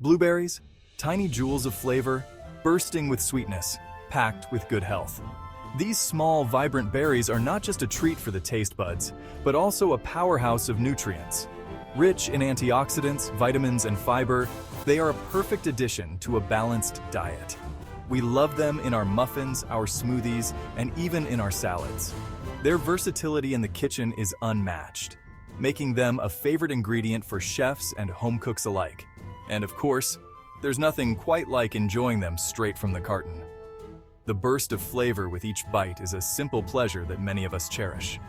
Blueberries, tiny jewels of flavor, bursting with sweetness, packed with good health. These small, vibrant berries are not just a treat for the taste buds, but also a powerhouse of nutrients. Rich in antioxidants, vitamins, and fiber, they are a perfect addition to a balanced diet. We love them in our muffins, our smoothies, and even in our salads. Their versatility in the kitchen is unmatched, making them a favorite ingredient for chefs and home cooks alike. And of course, there's nothing quite like enjoying them straight from the carton. The burst of flavor with each bite is a simple pleasure that many of us cherish.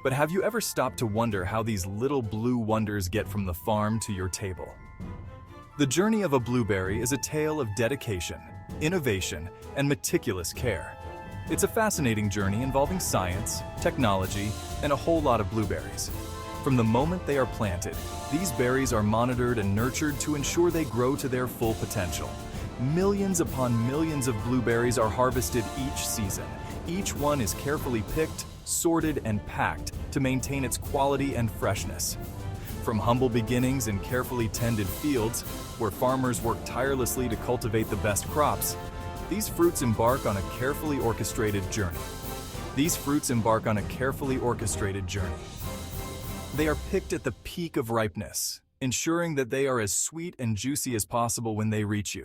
But have you ever stopped to wonder how these little blue wonders get from the farm to your table? The journey of a blueberry is a tale of dedication, innovation, and meticulous care. It's a fascinating journey involving science, technology, and a whole lot of blueberries. From the moment they are planted, these berries are monitored and nurtured to ensure they grow to their full potential. Millions upon millions of blueberries are harvested each season. Each one is carefully picked, sorted, and packed to maintain its quality and freshness. From humble beginnings in carefully tended fields, where farmers work tirelessly to cultivate the best crops, these fruits embark on a carefully orchestrated journey. They are picked at the peak of ripeness, ensuring that they are as sweet and juicy as possible when they reach you.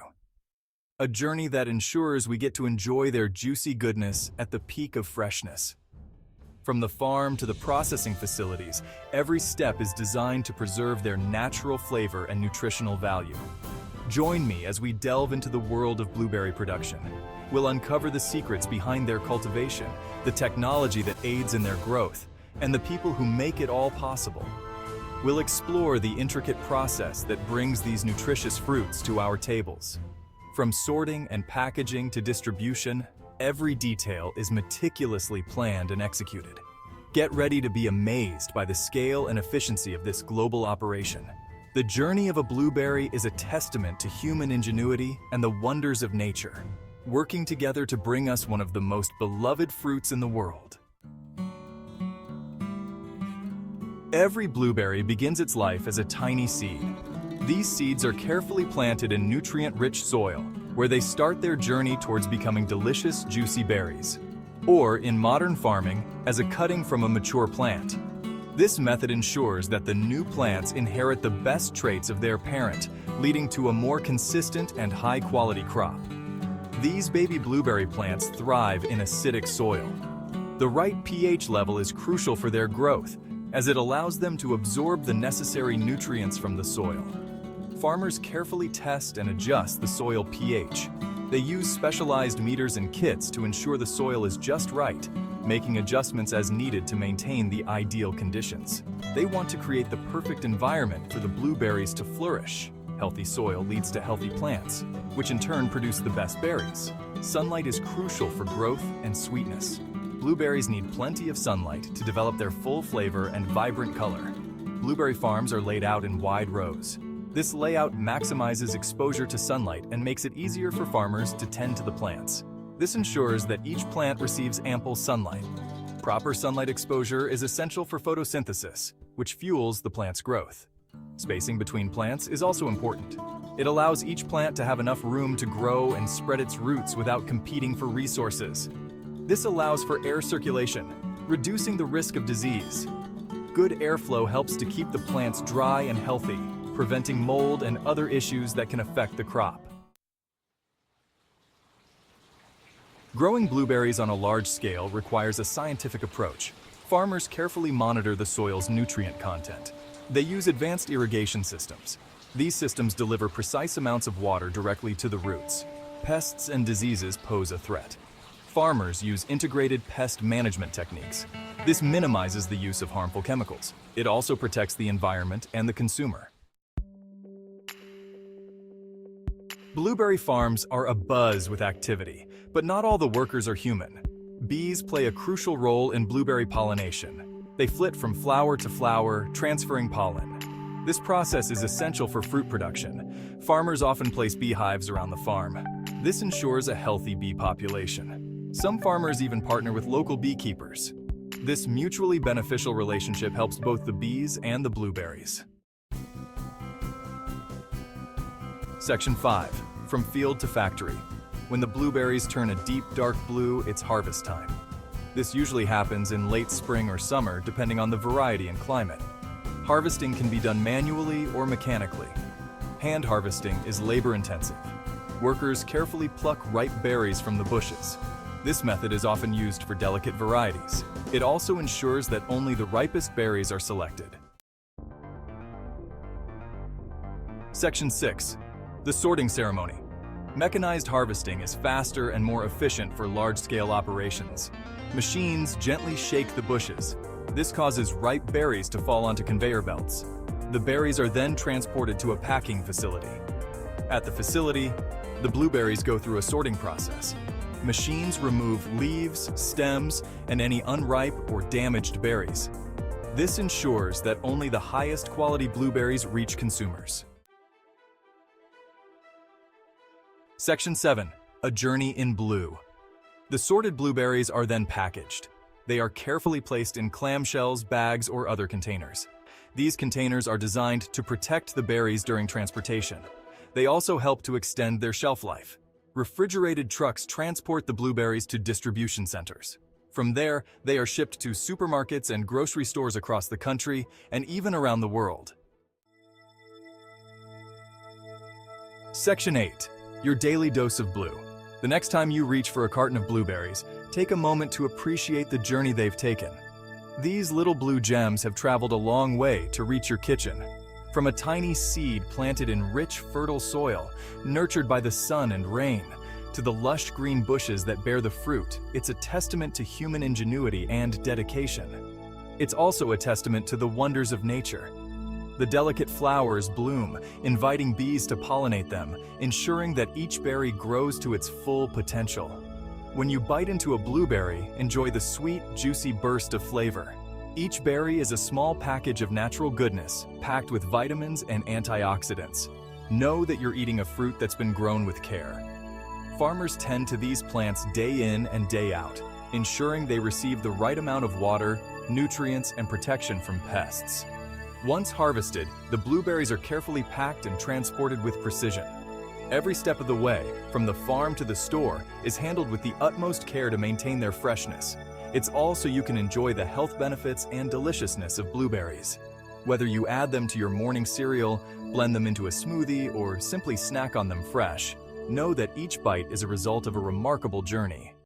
A journey that ensures we get to enjoy their juicy goodness at the peak of freshness. From the farm to the processing facilities, every step is designed to preserve their natural flavor and nutritional value. Join me as we delve into the world of blueberry production. We'll uncover the secrets behind their cultivation, the technology that aids in their growth, and the people who make it all possible. We'll explore the intricate process that brings these nutritious fruits to our tables. From sorting and packaging to distribution, every detail is meticulously planned and executed. Get ready to be amazed by the scale and efficiency of this global operation. The journey of a blueberry is a testament to human ingenuity and the wonders of nature, working together to bring us one of the most beloved fruits in the world. Every blueberry begins its life as a tiny seed. These seeds are carefully planted in nutrient-rich soil, where they start their journey towards becoming delicious, juicy berries. Or, in modern farming, as a cutting from a mature plant. This method ensures that the new plants inherit the best traits of their parent, leading to a more consistent and high-quality crop. These baby blueberry plants thrive in acidic soil. The right pH level is crucial for their growth, as it allows them to absorb the necessary nutrients from the soil. Farmers carefully test and adjust the soil pH. They use specialized meters and kits to ensure the soil is just right, making adjustments as needed to maintain the ideal conditions. They want to create the perfect environment for the blueberries to flourish. Healthy soil leads to healthy plants, which in turn produce the best berries. Sunlight is crucial for growth and sweetness. Blueberries need plenty of sunlight to develop their full flavor and vibrant color. Blueberry farms are laid out in wide rows. This layout maximizes exposure to sunlight and makes it easier for farmers to tend to the plants. This ensures that each plant receives ample sunlight. Proper sunlight exposure is essential for photosynthesis, which fuels the plant's growth. Spacing between plants is also important. It allows each plant to have enough room to grow and spread its roots without competing for resources. This allows for air circulation, reducing the risk of disease. Good airflow helps to keep the plants dry and healthy, preventing mold and other issues that can affect the crop. Growing blueberries on a large scale requires a scientific approach. Farmers carefully monitor the soil's nutrient content. They use advanced irrigation systems. These systems deliver precise amounts of water directly to the roots. Pests and diseases pose a threat. Farmers use integrated pest management techniques. This minimizes the use of harmful chemicals. It also protects the environment and the consumer. Blueberry farms are abuzz with activity, but not all the workers are human. Bees play a crucial role in blueberry pollination. They flit from flower to flower, transferring pollen. This process is essential for fruit production. Farmers often place beehives around the farm. This ensures a healthy bee population. Some farmers even partner with local beekeepers. This mutually beneficial relationship helps both the bees and the blueberries. Section 5. From field to factory. When the blueberries turn a deep dark blue, it's harvest time. This usually happens in late spring or summer, depending on the variety and climate. Harvesting can be done manually or mechanically. Hand harvesting is labor-intensive. Workers carefully pluck ripe berries from the bushes. This method is often used for delicate varieties. It also ensures that only the ripest berries are selected. Section 6. The sorting ceremony. Mechanized harvesting is faster and more efficient for large-scale operations. Machines gently shake the bushes. This causes ripe berries to fall onto conveyor belts. The berries are then transported to a packing facility. At the facility, the blueberries go through a sorting process. Machines remove leaves, stems, and any unripe or damaged berries. This ensures that only the highest quality blueberries reach consumers. Section 7. A journey in blue. The sorted blueberries are then packaged. They are carefully placed in clamshells, bags, or other containers. These containers are designed to protect the berries during transportation. They also help to extend their shelf life. Refrigerated trucks transport the blueberries to distribution centers. From there, they are shipped to supermarkets and grocery stores across the country and even around the world. Section 8. Your daily dose of blue. The next time you reach for a carton of blueberries, take a moment to appreciate the journey they've taken. These little blue gems have traveled a long way to reach your kitchen. From a tiny seed planted in rich, fertile soil, nurtured by the sun and rain, to the lush green bushes that bear the fruit, it's a testament to human ingenuity and dedication. It's also a testament to the wonders of nature. The delicate flowers bloom, inviting bees to pollinate them, ensuring that each berry grows to its full potential. When you bite into a blueberry, enjoy the sweet, juicy burst of flavor. Each berry is a small package of natural goodness, packed with vitamins and antioxidants. Know that you're eating a fruit that's been grown with care. Farmers tend to these plants day in and day out, ensuring they receive the right amount of water, nutrients, and protection from pests. Once harvested, the blueberries are carefully packed and transported with precision. Every step of the way, from the farm to the store, is handled with the utmost care to maintain their freshness. It's all so you can enjoy the health benefits and deliciousness of blueberries. Whether you add them to your morning cereal, blend them into a smoothie, or simply snack on them fresh, know that each bite is a result of a remarkable journey.